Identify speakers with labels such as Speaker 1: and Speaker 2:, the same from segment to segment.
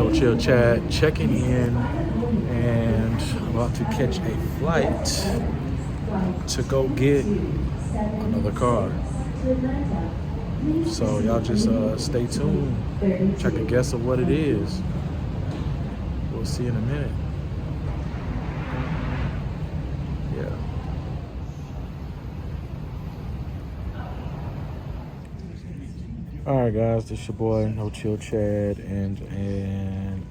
Speaker 1: No Chill Chat, checking in and about to catch a flight to go get another car. So y'all just stay tuned. Check a guess of what it is. We'll see in a minute. Yeah. All right, guys, this is your boy No Chill Chad, and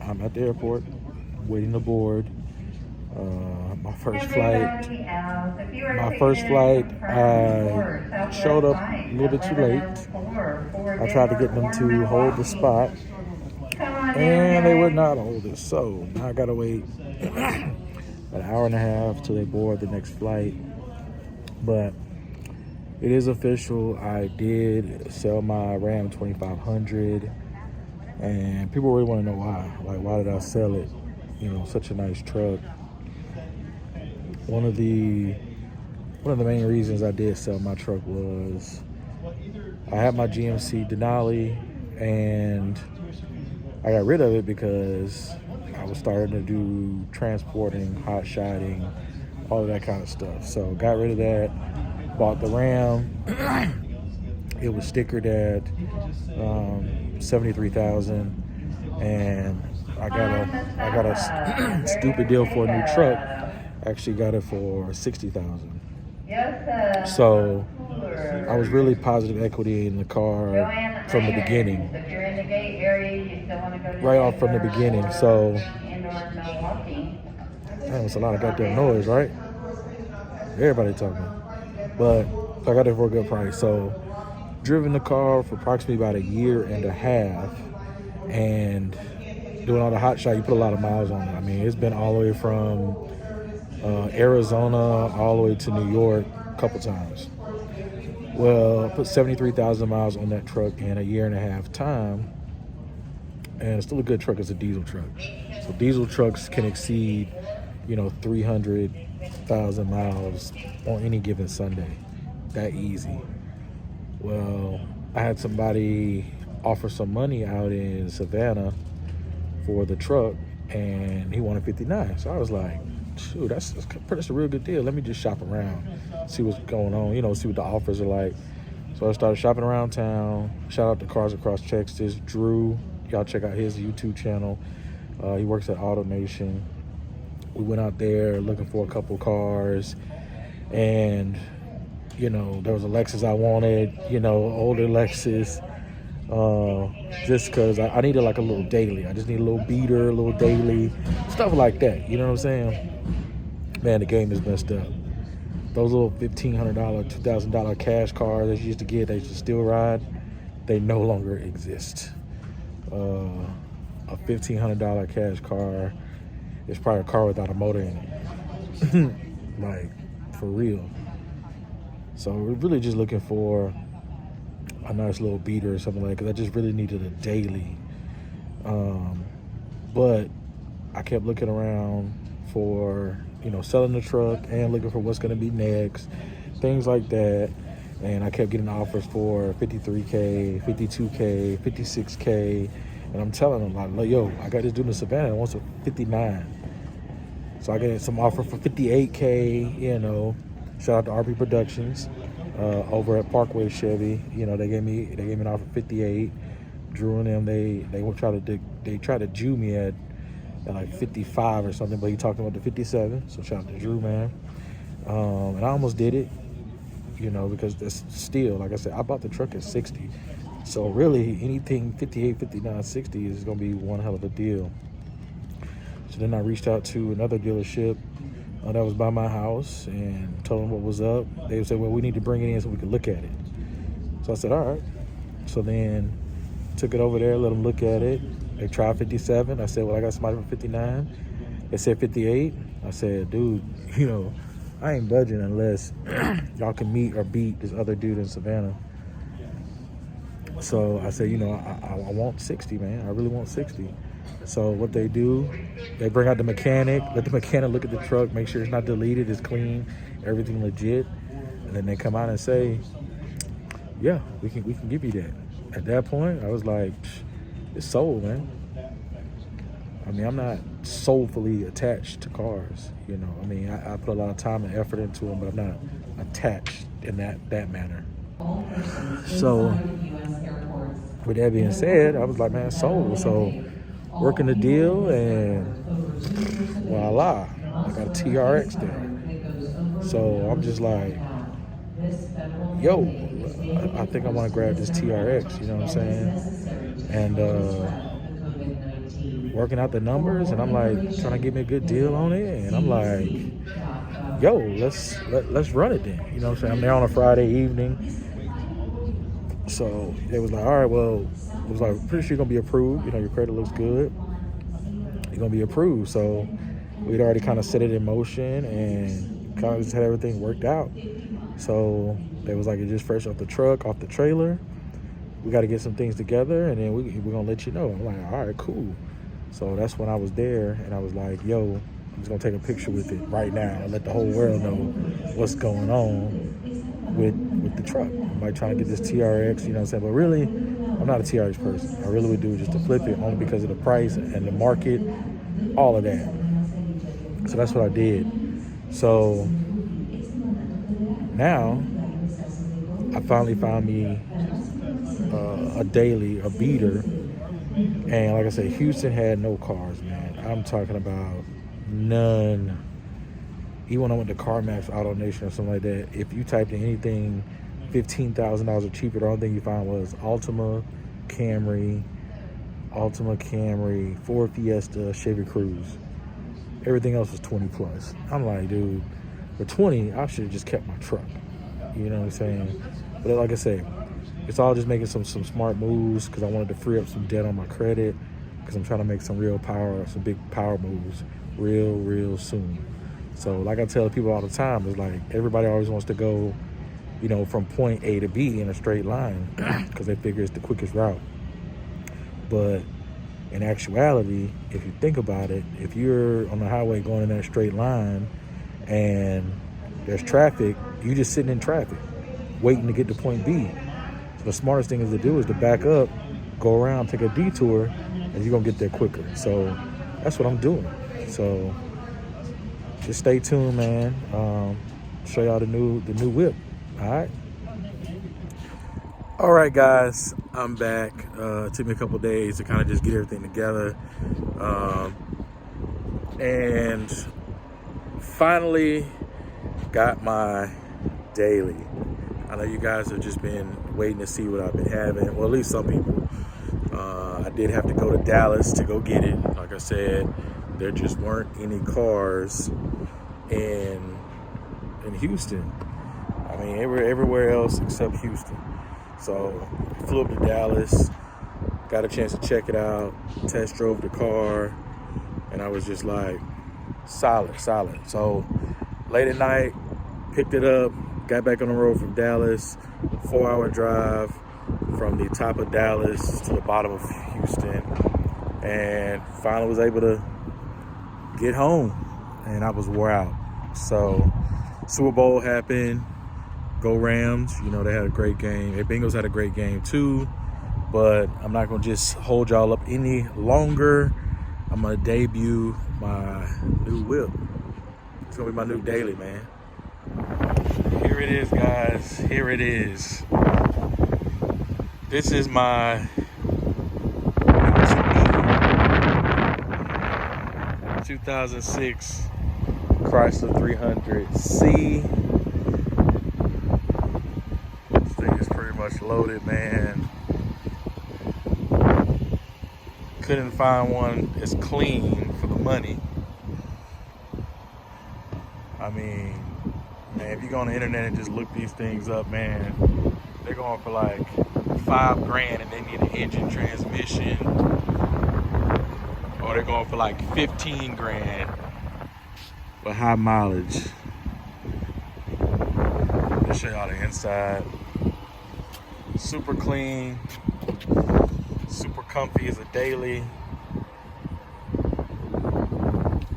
Speaker 1: I'm at the airport waiting to board. My first flight. I showed up a little bit too late. I tried to get them to hold the spot, and they would not hold it. So now I gotta wait an hour and a half till they board the next flight. But it is official. I did sell my Ram 2500, and people really want to know why. Like, why did I sell it? You know, such a nice truck. One of the main reasons I did sell my truck was I had my GMC Denali, and I got rid of it because I was starting to do transporting, hot shotting, all of that kind of stuff. So got rid of that. Bought the Ram. It was stickered at $73,000, and I got a stupid deal for a new truck. Actually got it for $60,000. So I was really positive equity in the car from the beginning, right off from the beginning. So man, it's a lot of goddamn noise, right? Everybody talking. But I got it for a good price. So driven the car for approximately about a year and a half, and doing all the hot shot, you put a lot of miles on it. I mean, it's been all the way from Arizona all the way to New York a couple times. Well, I put 73,000 miles on that truck in a year and a half time, and it's still a good truck. It's a diesel truck. So diesel trucks can exceed, 300,000 miles on any given Sunday. That easy. Well, I had somebody offer some money out in Savannah for the truck, and he wanted 59. So I was like, shoot, that's a real good deal. Let me just shop around, see what's going on, see what the offers are like. So I started shopping around town. Shout out to Cars Across Texas. Drew, y'all check out his YouTube channel. He works at AutoNation. We went out there looking for a couple cars, and there was a Lexus I wanted, older Lexus, just because I needed like a little daily. I just need a little beater, a little daily, stuff like that. You know what I'm saying? Man, the game is messed up. Those little $1,500, $2,000 cash cars that you used to get, they used to still ride, they no longer exist. A $1,500 cash car is probably a car without a motor in it. Like, for real. So we're really just looking for a nice little beater or something like that, because I just really needed a daily. But I kept looking around for, selling the truck and looking for what's going to be next, things like that. And I kept getting offers for $53K, $52K, $56K. And I'm telling them, like, yo, I got this dude in Savannah that wants a $59. So I got some offer for $58K, Shout out to RP Productions over at Parkway Chevy. They gave me an offer for $58. Drew and them, they tried to Jew me at like 55 or something, but he talked about the 57. So shout out to Drew, man. And I almost did it, because that's still, like I said, I bought the truck at 60. So really anything 58, 59, 60 is gonna be one hell of a deal. So then I reached out to another dealership that was by my house and told them what was up. They said, well, we need to bring it in so we can look at it. So I said, all right. So then took it over there, let them look at it. They tried 57. I said, well, I got somebody for 59. They said 58. I said, dude, I ain't budging unless y'all can meet or beat this other dude in Savannah. So I said, I want 60, man. I really want 60. So what they do, they bring out the mechanic, let the mechanic look at the truck, make sure it's not deleted, it's clean, everything legit. And then they come out and say, yeah, we can give you that. At that point, I was like, it's sold, man. mean, I'm not soulfully attached to cars. You know, I mean, I put a lot of time and effort into them, but I'm not attached in that manner. So, with that being said, I was like, man, sold. So, working the deal, and voila, I got a TRX there. So I'm just like, yo, I think I want to grab this TRX. You know what I'm saying? And working out the numbers, and I'm like trying to get me a good deal on it, and I'm like, yo, let's run it then. You know what I'm saying? I'm there on a Friday evening, so they was like, all right, well, it was like, pretty sure you're gonna be approved. You know, your credit looks good. You're gonna be approved. So we'd already kind of set it in motion and kind of just had everything worked out. So they was like, it's just fresh off the truck, off the trailer. We got to get some things together, and then we're gonna let you know. I'm like, all right, cool. So that's when I was there, and I was like, yo, I'm just gonna take a picture with it right now and let the whole world know what's going on with the truck. I'm like trying to get this TRX, you know what I'm saying? But really, I'm not a TRX person. I really would do just to flip it, only because of the price and the market, all of that. So that's what I did. So now I finally found me a daily, a beater. And like I said, Houston had no cars, man. I'm talking about none. Even when I went to CarMax, Auto Nation, or something like that, if you typed in anything $15,000 or cheaper, the only thing you found was Altima, Camry, Ford Fiesta, Chevy Cruze. Everything else was 20 plus. I'm like, dude, for 20, I should have just kept my truck. You know what I'm saying? But like I said, it's all just making some smart moves, because I wanted to free up some debt on my credit, because I'm trying to make some big power moves real soon. So like I tell people all the time, it's like everybody always wants to go, you know, from point A to B in a straight line because they figure it's the quickest route. But in actuality, if you think about it, if you're on the highway going in that straight line and there's traffic, you're just sitting in traffic waiting to get to point B. So the smartest thing is to do is to back up, go around, take a detour, and you're gonna get there quicker. So that's what I'm doing. So just stay tuned, man. Show y'all the new whip. All right, guys, I'm back. It took me a couple days to kind of just get everything together, and finally got my daily. I know you guys have just been waiting to see what I've been having. Well, at least some people. I did have to go to Dallas to go get it. Like I said, there just weren't any cars in Houston. I mean, everywhere else except Houston. So flew up to Dallas, got a chance to check it out, test drove the car, and I was just like, solid. So late at night, picked it up, got back on the road from Dallas, 4-hour drive from the top of Dallas to the bottom of Houston, and finally was able to get home, and I was wore out. So Super Bowl happened. Go Rams. You know, they had a great game. The Bengals had a great game too, but I'm not going to just hold y'all up any longer. I'm going to debut my new whip. It's going to be my new daily, man. Here it is, guys. Here it is. This is my 2006 Chrysler 300C. This thing is pretty much loaded, man. Couldn't find one as clean for the money. I mean, man, if you go on the internet and just look these things up, man, they're going for like $5,000 and they need an engine, transmission, or they're going for like $15,000 for high mileage. Let me show y'all the inside. Super clean, super comfy as a daily.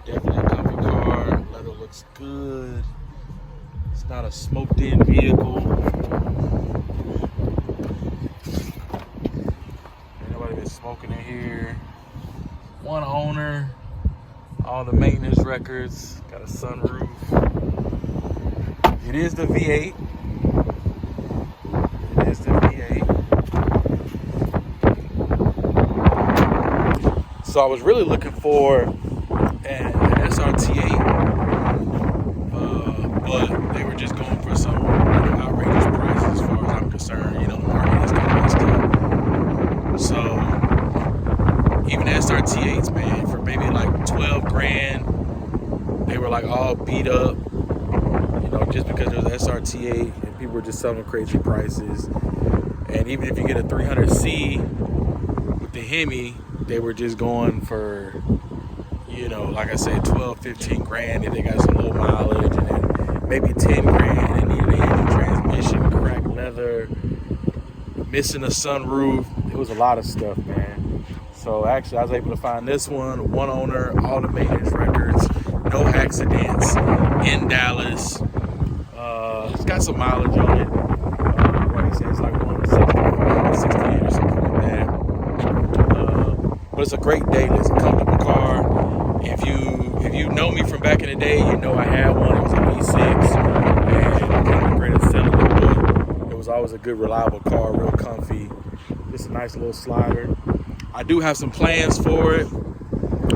Speaker 1: Definitely a comfy car. Leather looks good. It's not a smoked in vehicle. Ain't nobody been smoking in here. one owner, all the maintenance records, got a sunroof. It is the V8. It is the V8. So I was really looking for an SRT8, but they were just going for some outrageous prices as far as I'm concerned. You know, the market is kind of messed up. So even SRT8s, man, for maybe like 12 grand, they were like all beat up, you know, just because there was SRT8 and people were just selling crazy prices. And even if you get a 300C with the Hemi, they were just going for, you know, like I said, 12, 15 grand if they got some low mileage, and then maybe 10 grand and then the engine transmission, cracked leather, missing a sunroof. It was a lot of stuff, man. So actually I was able to find this one owner, all the maintenance records, no accidents, in Dallas. It's got some mileage on it. Like I said, it's like 165, 168 or something like that. But it's a great daily. It's a comfortable car. If you know me from back in the day, you know I had one. It was a V6, and I kind of regretted selling it, but it was always a good, reliable car, real comfy. Just a nice little slider. I do have some plans for it.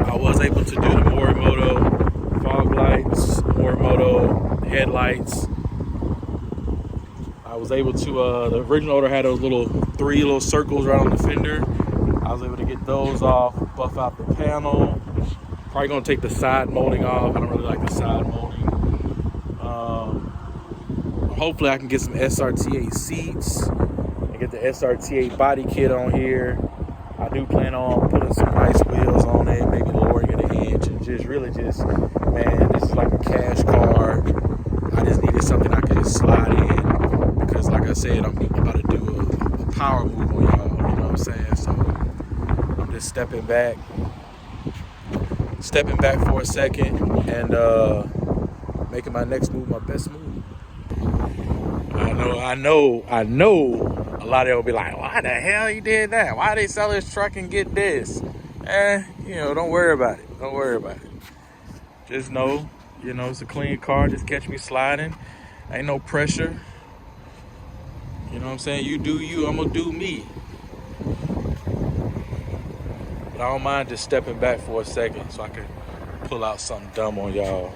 Speaker 1: I was able to do the Morimoto fog lights, Morimoto headlights. I was able to, the original order had those three little circles right on the fender. I was able to get those off, buff out the panel. Probably gonna take the side molding off. I don't really like the side molding. Hopefully I can get some SRT8 seats and get the SRT8 body kit on here. I do plan on putting some nice wheels on it, maybe lowering it an inch, and just really man, this is like a cash car. I just needed something I could just slide in, because like I said, I'm about to do a power move on y'all, you know what I'm saying? So I'm just stepping back for a second and making my next move my best move. I know a lot of them will be like, why the hell he did that? Why they sell his truck and get this? You know, don't worry about it. Don't worry about it. Just know, you know, it's a clean car. Just catch me sliding. Ain't no pressure. You know what I'm saying? You do you, I'm gonna do me. But I don't mind just stepping back for a second so I can pull out something dumb on y'all.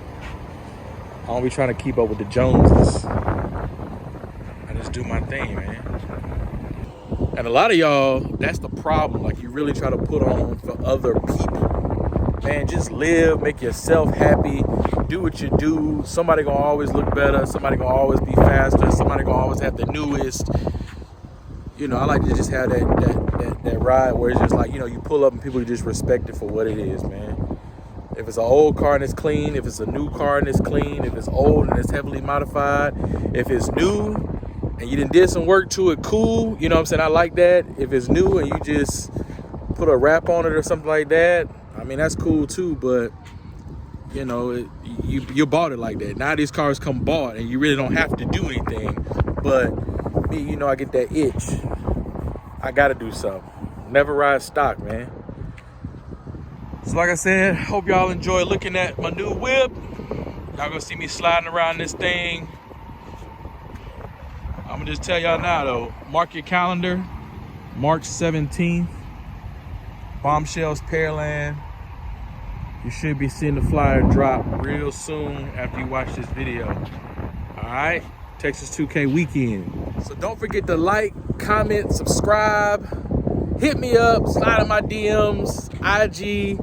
Speaker 1: I don't be trying to keep up with the Joneses. I just do my thing, man. And a lot of y'all, that's the problem. Like, you really try to put on for other people. Man, just live, make yourself happy, do what you do. Somebody gonna always look better. Somebody gonna always be faster. Somebody gonna always have the newest. You know, I like to just have that ride where it's just like, you know, you pull up and people just respect it for what it is, man. If it's an old car and it's clean, if it's a new car and it's clean, if it's old and it's heavily modified, if it's new and you done did some work to it, cool. You know what I'm saying? I like that. If it's new and you just put a wrap on it or something like that, I mean, that's cool too, but you know, you bought it like that. Now these cars come bought and you really don't have to do anything. But me, you know, I get that itch. I gotta do something. Never ride stock, man. So like I said, hope y'all enjoy looking at my new whip. Y'all gonna see me sliding around this thing. I'm gonna just tell y'all now though, mark your calendar, March 17th, Bombshells Pearland. You should be seeing the flyer drop real soon after you watch this video. All right, Texas 2K weekend. So don't forget to like, comment, subscribe, hit me up, slide in my DMs, IG,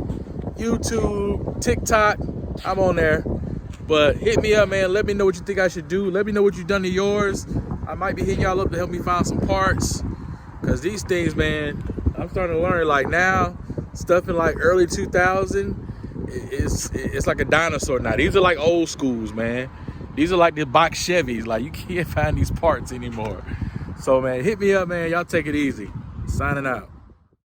Speaker 1: YouTube, TikTok. I'm on there. But hit me up, man. Let me know what you think I should do. Let me know what you've done to yours. I might be hitting y'all up to help me find some parts. Because these things, man, I'm starting to learn. Like now, stuff in like early 2000, it's like a dinosaur now. These are like old schools, man. These are like the box Chevys. Like, you can't find these parts anymore. So, man, hit me up, man. Y'all take it easy. Signing out.